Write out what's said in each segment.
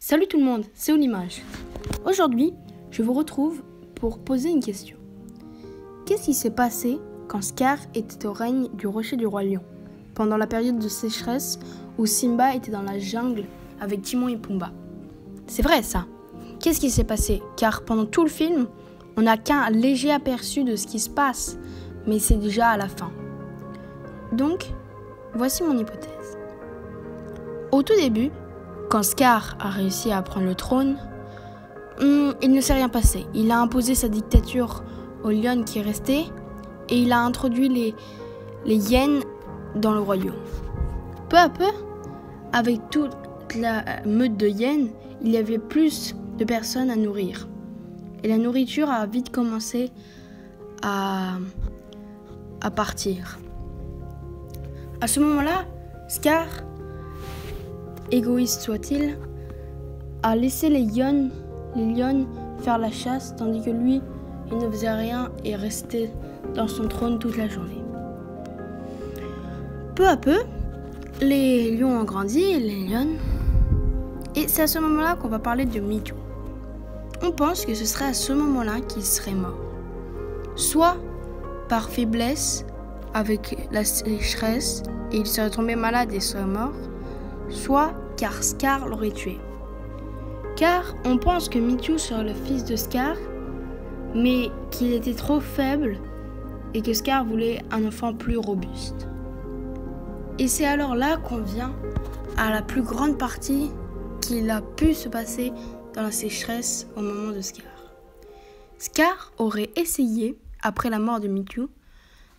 Salut tout le monde, c'est Olimage. Aujourd'hui, je vous retrouve pour poser une question. Qu'est-ce qui s'est passé quand Scar était au règne du rocher du roi lion, pendant la période de sécheresse où Simba était dans la jungle avec Timon et Pumba? C'est vrai ça. Qu'est-ce qui s'est passé? Car pendant tout le film, on n'a qu'un léger aperçu de ce qui se passe, mais c'est déjà à la fin. Donc, voici mon hypothèse. Au tout début, quand Scar a réussi à prendre le trône, il ne s'est rien passé. Il a imposé sa dictature aux lions qui restaient et il a introduit les hyènes dans le royaume. Peu à peu, avec toute la meute de hyènes, il y avait plus de personnes à nourrir. Et la nourriture a vite commencé à partir. À ce moment-là, Scar, égoïste soit-il, a laissé les lions faire la chasse, tandis que lui, il ne faisait rien et restait dans son trône toute la journée. Peu à peu, les lions ont grandi, et c'est à ce moment-là qu'on va parler de Mitou. On pense que ce serait à ce moment-là qu'il serait mort. Soit par faiblesse, avec la sécheresse, et il serait tombé malade et serait mort, soit car Scar l'aurait tué. Car on pense que Mitou serait le fils de Scar, mais qu'il était trop faible et que Scar voulait un enfant plus robuste. Et c'est alors là qu'on vient à la plus grande partie qu'il a pu se passer dans la sécheresse au moment de Scar. Scar aurait essayé, après la mort de Mitou,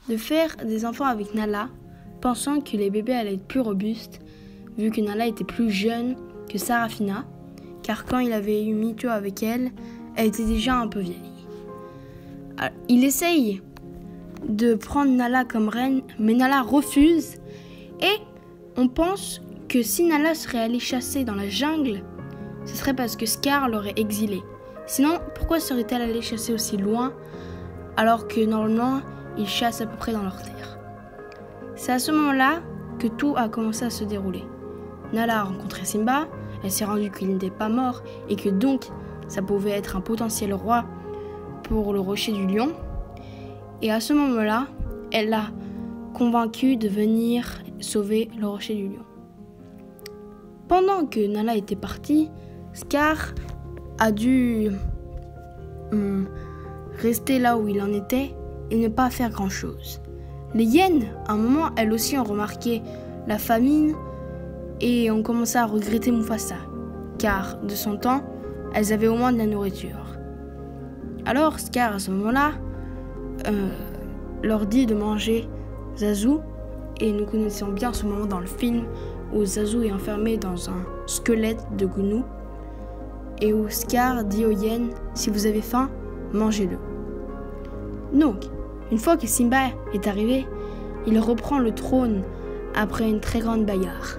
de faire des enfants avec Nala, pensant que les bébés allaient être plus robustes, vu que Nala était plus jeune que Sarafina, car quand il avait eu Mitou avec elle, elle était déjà un peu vieille. Alors, il essaye de prendre Nala comme reine, mais Nala refuse, et on pense que si Nala serait allée chasser dans la jungle, ce serait parce que Scar l'aurait exilée. Sinon, pourquoi serait-elle allée chasser aussi loin, alors que normalement, ils chassent à peu près dans leur terre? C'est à ce moment-là que tout a commencé à se dérouler. Nala a rencontré Simba, elle s'est rendue qu'il n'était pas mort et que donc ça pouvait être un potentiel roi pour le rocher du lion. Et à ce moment-là, elle l'a convaincu de venir sauver le rocher du lion. Pendant que Nala était partie, Scar a dû rester là où il en était et ne pas faire grand-chose. Les hyènes, à un moment, elles aussi ont remarqué la famine et ont commencé à regretter Mufasa, car de son temps, elles avaient au moins de la nourriture. Alors Scar, à ce moment-là, leur dit de manger Zazu, et nous connaissons bien ce moment dans le film où Zazu est enfermé dans un squelette de Gnou, et où Scar dit aux hyènes, si vous avez faim, mangez-le. Donc, une fois que Simba est arrivé, il reprend le trône après une très grande bagarre.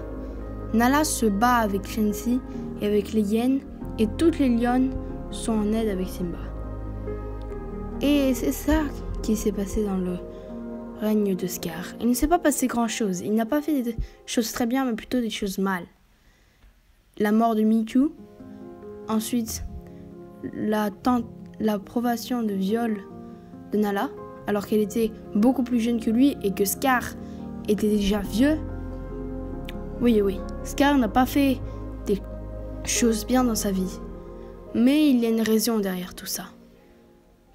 Nala se bat avec Shensi et avec les hyènes, et toutes les lionnes sont en aide avec Simba. Et c'est ça qui s'est passé dans le règne de Scar. Il ne s'est pas passé grand-chose. Il n'a pas fait des choses très bien, mais plutôt des choses mal. La mort de Mitou, ensuite l'approbation de viol de Nala, alors qu'elle était beaucoup plus jeune que lui et que Scar était déjà vieux. Oui, Scar n'a pas fait des choses bien dans sa vie. Mais il y a une raison derrière tout ça.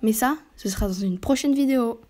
Mais ça, ce sera dans une prochaine vidéo.